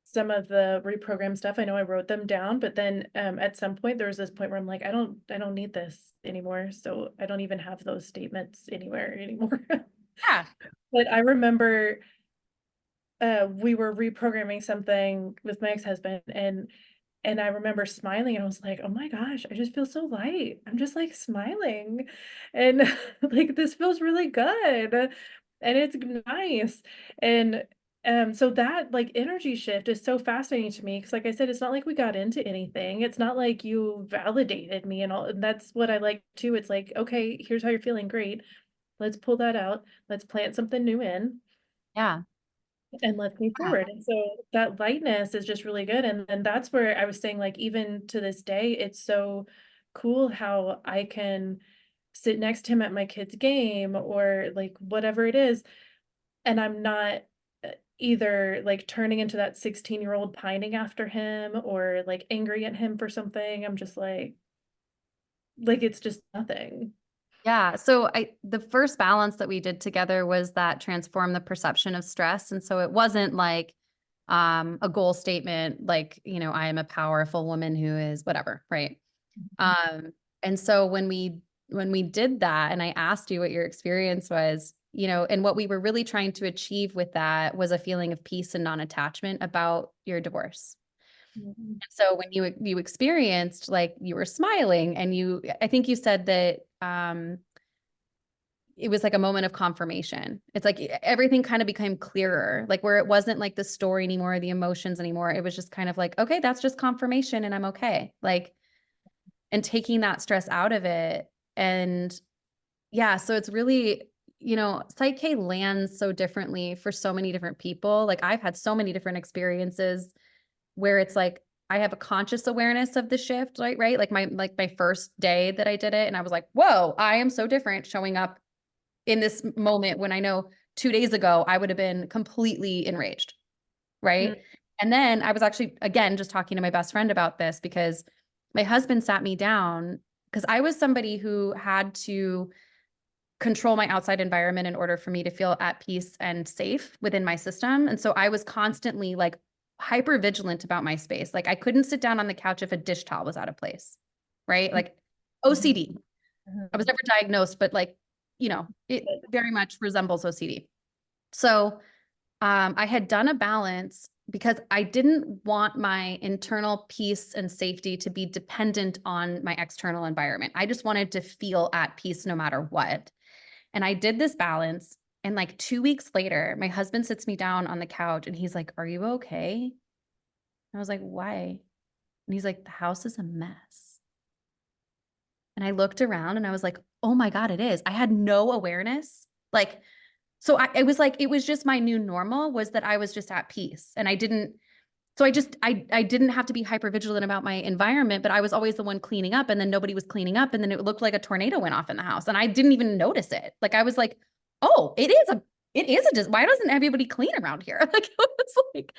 some of the reprogram stuff. I know I wrote them down, but then at some point there was this point where I'm like, I don't need this anymore. So I don't even have those statements anywhere anymore. Yeah. But I remember we were reprogramming something with my ex-husband and I remember smiling and I was like, oh my gosh, I just feel so light. I'm just like smiling. And like this feels really good. And it's nice. And so that like energy shift is so fascinating to me. Cause like I said, it's not like we got into anything. It's not like you validated me and all. And that's what I like too. It's like, okay, here's how you're feeling. Great. Let's pull that out. Let's plant something new in Yeah. and let's move Yeah. forward. And so that lightness is just really good. And that's where I was saying, like, even to this day, it's so cool how I can sit next to him at my kid's game or like whatever it is. And I'm not either like turning into that 16-year-old pining after him or like angry at him for something. I'm just like it's just nothing. Yeah. So the first balance that we did together was that transform the perception of stress. And so it wasn't like a goal statement, like, I am a powerful woman who is whatever, right? Um, and so when we did that and I asked you what your experience was, and what we were really trying to achieve with that was a feeling of peace and non-attachment about your divorce. Mhm. And so when you experienced like you were smiling and I think you said that it was like a moment of confirmation. It's like everything kind of became clearer, like where it wasn't like the story anymore, the emotions anymore. It was just kind of like, okay, that's just confirmation and I'm okay. Like, and taking that stress out of it. And yeah, so it's really, Psyche lands so differently for so many different people. Like I've had so many different experiences where it's like I have a conscious awareness of the shift, right? Right. Like my first day that I did it. And I was like, whoa, I am so different showing up in this moment when I know 2 days ago I would have been completely enraged. Mhm. Right. And then I was actually, again, just talking to my best friend about this because my husband sat me down because I was somebody who had to control my outside environment in order for me to feel at peace and safe within my system. And so I was constantly like hyper vigilant about my space. Like I couldn't sit down on the couch if a dish towel was out of place. Right. Like Mhm. OCD. I was Mhm. never diagnosed, but like, it very much resembles OCD. So I had done a balance because I didn't want my internal peace and safety to be dependent on my external environment. I just wanted to feel at peace no matter what. And I did this balance. And like 2 weeks later, my husband sits me down on the couch and he's like, are you okay? I was like, why? And he's like, the house is a mess. And I looked around and I was like, oh my God, it is. I had no awareness. Like, so it was like, it was just my new normal was that I was just at peace and I didn't have to be hyper vigilant about my environment, but I was always the one cleaning up and then nobody was cleaning up. And then it looked like a tornado went off in the house and I didn't even notice it. Like, I was like, oh, why doesn't everybody clean around here? Like, it was like,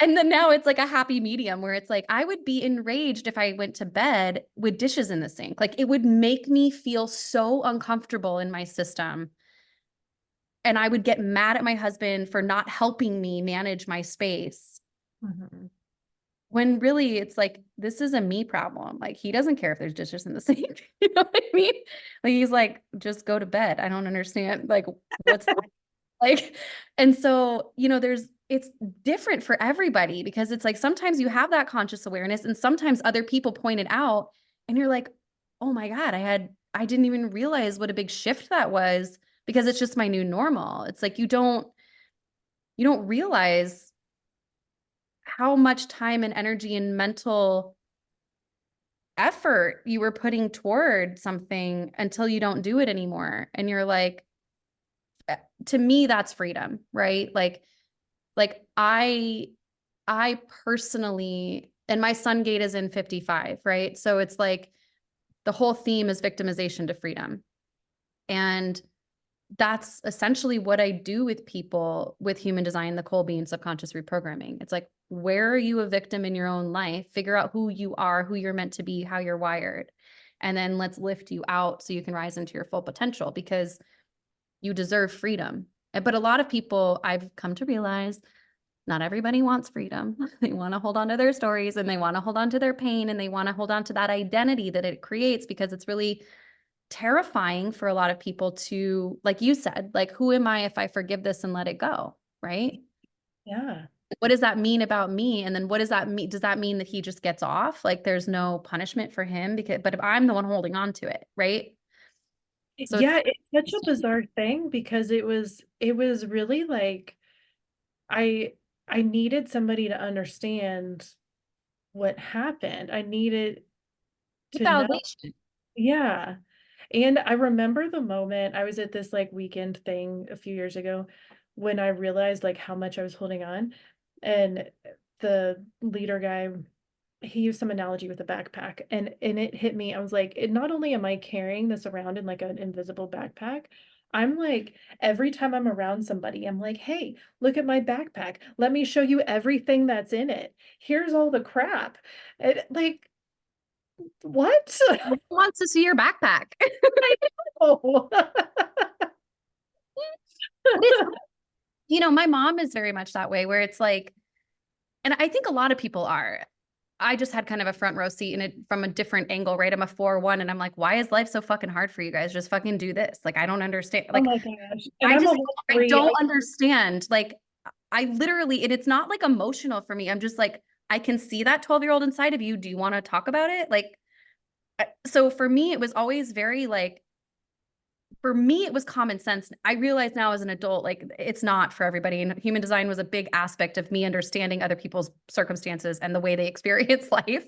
and then now it's like a happy medium where it's like, I would be enraged if I went to bed with dishes in the sink. Like, it would make me feel so uncomfortable in my system. And I would get mad at my husband for not helping me manage my space. Mhm. When really it's like, this is a me problem. Like, he doesn't care if there's dishes in the sink. You know what I mean? Like, he's like, just go to bed. I don't understand. Like, what's like, and so, it's different for everybody because it's like sometimes you have that conscious awareness and sometimes other people point it out and you're like, oh my God, I didn't even realize what a big shift that was because it's just my new normal. It's like you don't realize how much time and energy and mental effort you were putting toward something until you don't do it anymore. And you're like, to me, that's freedom, right? Like I personally, and my sun gate is in 55, right? So it's like the whole theme is victimization to freedom. And that's essentially what I do with people with human design, the Colby and subconscious reprogramming. It's like, where are you a victim in your own life? Figure out who you are, who you're meant to be, how you're wired. And then let's lift you out so you can rise into your full potential because you deserve freedom. But a lot of people I've come to realize not everybody wants freedom. They want to hold on to their stories and they want to hold on to their pain and they want to hold on to that identity that it creates because it's really terrifying for a lot of people to, like you said, like, who am I if I forgive this and let it go? Right. Yeah. What does that mean about me? And then what does that mean? Does that mean that he just gets off? Like there's no punishment for him because, but if I'm the one holding on to it, right? So it's, Yeah, it's such a bizarre thing because it was really like I I needed somebody to understand what happened. I needed to know. validation. Yeah. And I remember the moment I was at this like weekend thing a few years ago when I realized like how much I was holding on. And the leader guy, he used some analogy with a backpack and it hit me. I was like, it not only am I carrying this around in like an invisible backpack, I'm like every time I'm around somebody, I'm like, hey, look at my backpack. Let me show you everything that's in it. Here's all the crap. And like, what? Who wants to see your backpack? I know. But it's, my mom is very much that way where it's like, and I think a lot of people are. I just had kind of a front row seat in it from a different angle, right? I'm a 4-1 and I'm like, why is life so fucking hard for you guys? Just fucking do this. Like, I don't understand. Oh Like, my gosh. And I I'm a just, whole I three. don't understand. Like, I literally, and it's not like emotional for me. I'm just like, I can see that 12-year-old inside of you. Do you want to talk about it? Like, so for me, it was always very like, for me, it was common sense. I realize now as an adult, like it's not for everybody. And human design was a big aspect of me understanding other people's circumstances and the way they experience life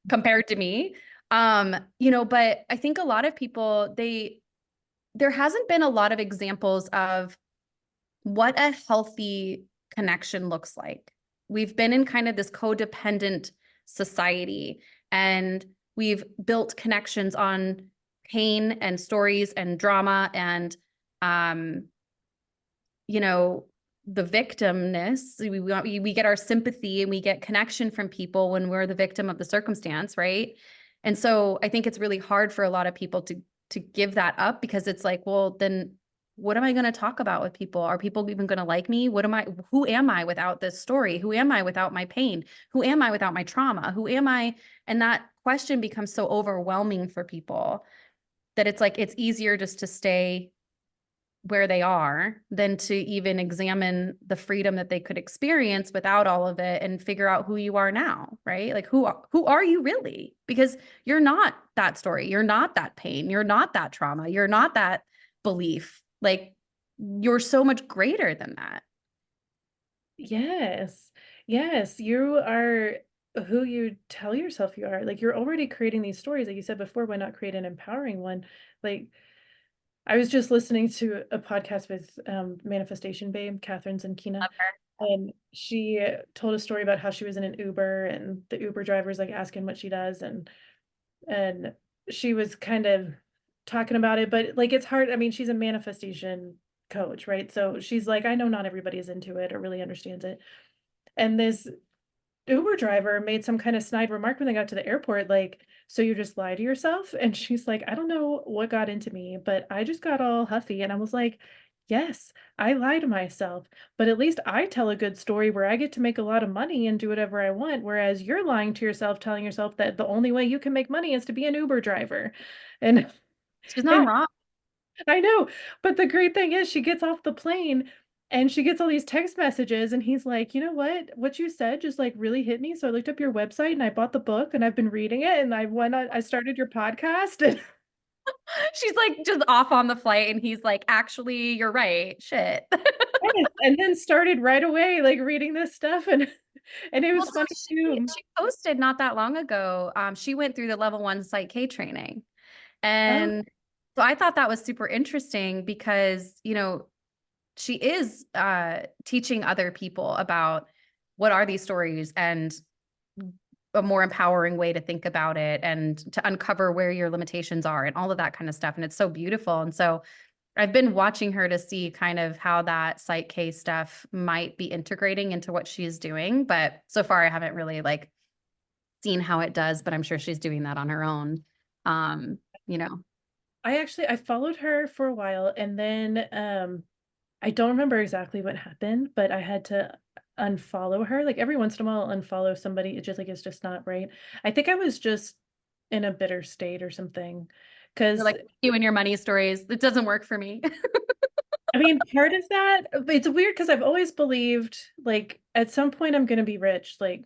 compared to me. But I think a lot of people, there hasn't been a lot of examples of what a healthy connection looks like. We've been in kind of this codependent society and we've built connections on pain and stories and drama and um you know the victimness. We get our sympathy and we get connection from people when we're the victim of the circumstance, right? And so I think it's really hard for a lot of people to give that up because it's like, well, then what am I going to talk about with people? Are people even going to like me? Who am I without this story? Who am I without my pain? Who am I without my trauma? Who am I? And that question becomes so overwhelming for people that it's like it's easier just to stay where they are than to even examine the freedom that they could experience without all of it and figure out who you are now, right? Like who are you really? Because you're not that story, you're not that pain, you're not that trauma, you're not that belief. Like you're so much greater than that. Yes. Yes, you are who you tell yourself you are. Like you're already creating these stories. Like you said before, why not create an empowering one? Like I was just listening to a podcast with Manifestation Babe, Catherine Zankina, and she told a story about how she was in an Uber and the Uber driver's like asking what she does and she was kind of talking about it, but like it's hard. I mean, she's a manifestation coach, right? So she's like, I know not everybody is into it or really understands it. And this Uber driver made some kind of snide remark when they got to the airport, like, so you just lie to yourself? And she's like, I don't know what got into me, but I just got all huffy. And I was like, yes, I lie to myself, but at least I tell a good story where I get to make a lot of money and do whatever I want. Whereas you're lying to yourself, telling yourself that the only way you can make money is to be an Uber driver. And She's not and wrong. I know, but the great thing is she gets off the plane And she gets all these text messages and he's like, you know what you said just like really hit me. So I looked up your website and I bought the book and I've been reading it and I started your podcast. And She's like just off on the flight and he's like, actually, you're right. Shit. yes, and then started right away like reading this stuff and it Well, was so funny too. she posted not that long ago. She went through the level 1 Psych K training. Oh, And so I thought that was super interesting because, she is teaching other people about what are these stories and a more empowering way to think about it and to uncover where your limitations are and all of that kind of stuff. And it's so beautiful. And so I've been watching her to see kind of how that Psych K stuff might be integrating into what she's doing. But so far I haven't really like seen how it does, but I'm sure she's doing that on her own. Um, you know, I followed her for a while and then I don't remember exactly what happened, but I had to unfollow her. Like every once in a while, I'll unfollow somebody. It's just like it's just not right. I think I was just in a bitter state or something. you're Because like you and your money stories. It doesn't work for me. I mean, part of that, it's weird because I've always believed like at some point I'm gonna be rich. Like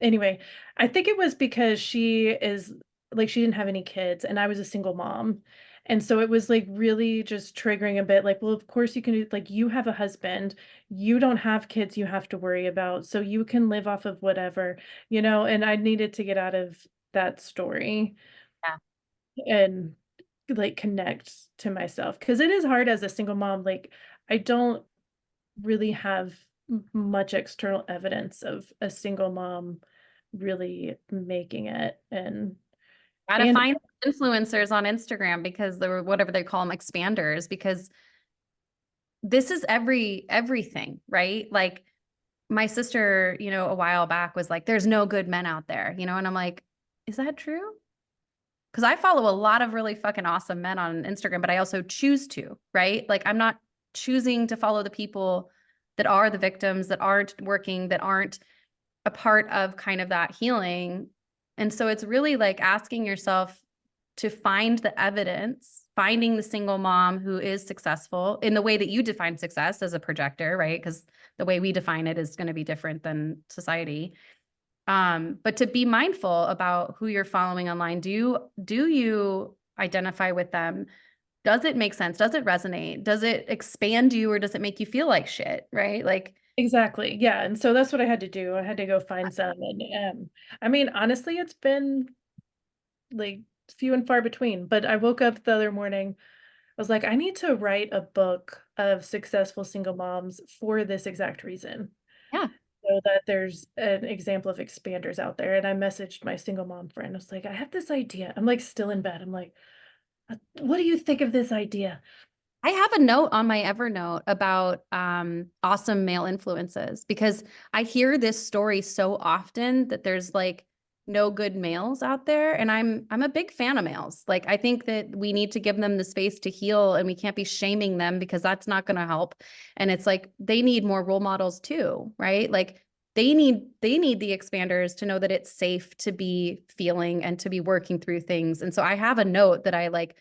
anyway, I think it was because she is like she didn't have any kids and I was a single mom. And so it was like really just triggering a bit like, well, of course you can do like you have a husband, you don't have kids you have to worry about, so you can live off of whatever, and I needed to get out of that story Yeah. and like connect to myself because it is hard as a single mom. Like I don't really have much external evidence of a single mom really making it Gotta and find influencers on Instagram because they're whatever they call them, expanders, because this is everything, right? Like my sister, a while back was like, there's no good men out there, and I'm like, is that true? Because I follow a lot of really fucking awesome men on Instagram, but I also choose to, right? Like I'm not choosing to follow the people that are the victims, that aren't working, that aren't a part of kind of that healing. And so it's really like asking yourself to find the evidence, finding the single mom who is successful in the way that you define success as a projector, right? Because the way we define it is going to be different than society. But to be mindful about who you're following online. Do you identify with them? Does it make sense? Does it resonate? Does it expand you or does it make you feel like shit? Right? Like, exactly, yeah, and so that's what I had to do. I had to go find some and I mean honestly it's been like few and far between, but I woke up the other morning, I was like I need to write a book of successful single moms for this exact reason, yeah, so that there's an example of expanders out there. And I messaged my single mom friend. I was like, I have this idea. I'm like still in bed. I'm like, what do you think of this idea? I have a note on my Evernote about awesome male influences because I hear this story so often that there's like no good males out there, and I'm a big fan of males. Like I think that we need to give them the space to heal, and we can't be shaming them because that's not going to help. And it's like they need more role models too, right? Like they need the expanders to know that it's safe to be feeling and to be working through things. And so I have a note that I like,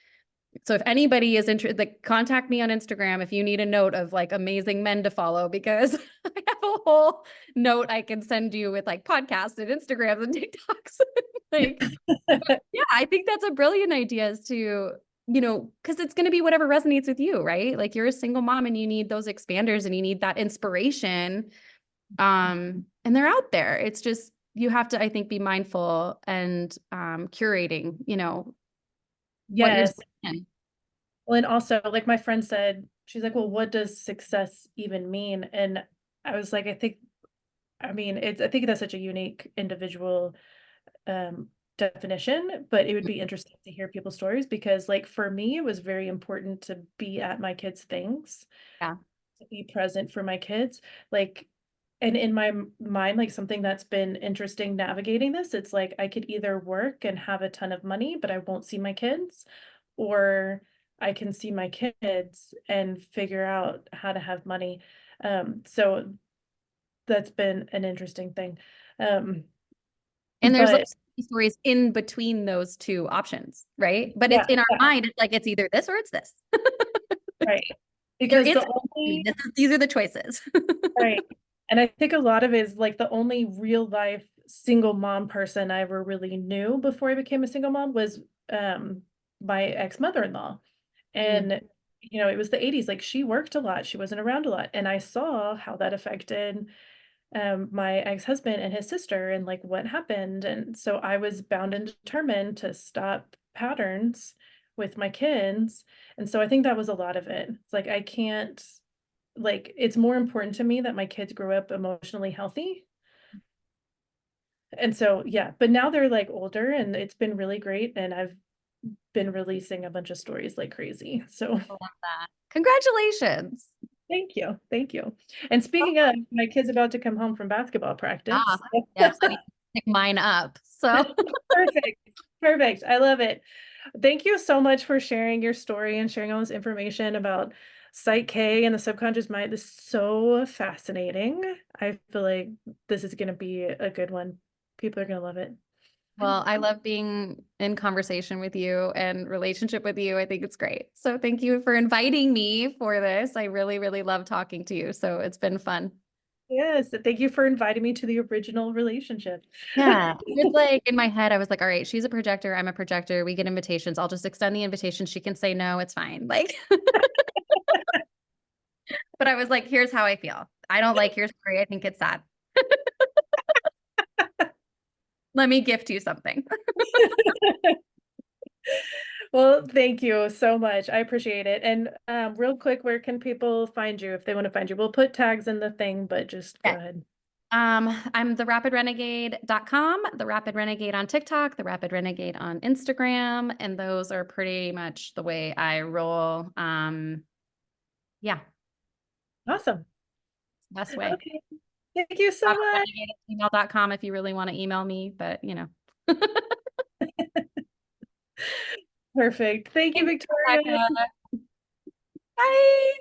so if anybody is interested, like contact me on Instagram if you need a note of like amazing men to follow, because I have a whole note I can send you with like podcasts and Instagrams and TikToks. Like, yeah, I think that's a brilliant idea is to, because it's going to be whatever resonates with you, right? Like you're a single mom and you need those expanders and you need that inspiration. And they're out there. It's just, you have to, I think, be mindful and curating, what you're Yes. saying. Well, and also, like my friend said, she's like, well, what does success even mean? And I was like, I mean, I think that's such a unique individual um, definition, but it would be interesting to hear people's stories because, like, for me, it was very important to be at my kids' things, Yeah. to be present for my kids. Like, and in my mind, like something that's been interesting navigating this, it's like I could either work and have a ton of money, but I won't see my kids, or I can see my kids and figure out how to have money. So that's been an interesting thing. Um, And there's like but stories in between those two options, right? But yeah, it's in our yeah, mind, it's like it's either this or it's this. right. There because is, the only these are the choices. right. And I think a lot of it is like the only real life single mom person I ever really knew before I became a single mom was my ex-mother-in-law. Mm. And it was the 80s, like she worked a lot, she wasn't around a lot. And I saw how that affected my ex-husband and his sister and like what happened. And so I was bound and determined to stop patterns with my kids. And so I think that was a lot of it. It's like I can't like it's more important to me that my kids grow up emotionally healthy. And so yeah, but now they're like older and it's been really great and I've been releasing a bunch of stories like crazy. So I love that. Congratulations. thank you. Thank you. And speaking of, my kid's about to come home from basketball Ah, practice. yes, I need to pick mine up. So Perfect. Perfect. I love it. Thank you so much for sharing your story and sharing all this information about Psych K and the subconscious mind. This is so fascinating. I feel like this is going to be a good one. People are going to love it. well, I love being in conversation with you and relationship with you. I think it's great. So thank you for inviting me for this. I really, really love talking to you. So it's been fun. Yes, thank you for inviting me to the original relationship. Yeah. It's like in my head, I was like, all right, she's a projector. I'm a projector. We get invitations. I'll just extend the invitation. She can say no. It's fine. Like, but I was like, here's how I feel. I don't like your story. I think it's sad. Let me gift you something. Well, thank you so much. I appreciate it. And real quick, where can people find you if they want to find you? We'll put tags in the thing, but just go Okay. ahead. I'm therapidrenegade.com, the Rapid Renegade on TikTok, the Rapid Renegade on Instagram, and those are pretty much the way I roll. Yeah, Awesome. best way. Okay. Thank you so much. RapidRenegade@gmail.com if you really want to email me, but you know. Perfect. Thank you, Thanks, Victoria. Rebecca. Bye.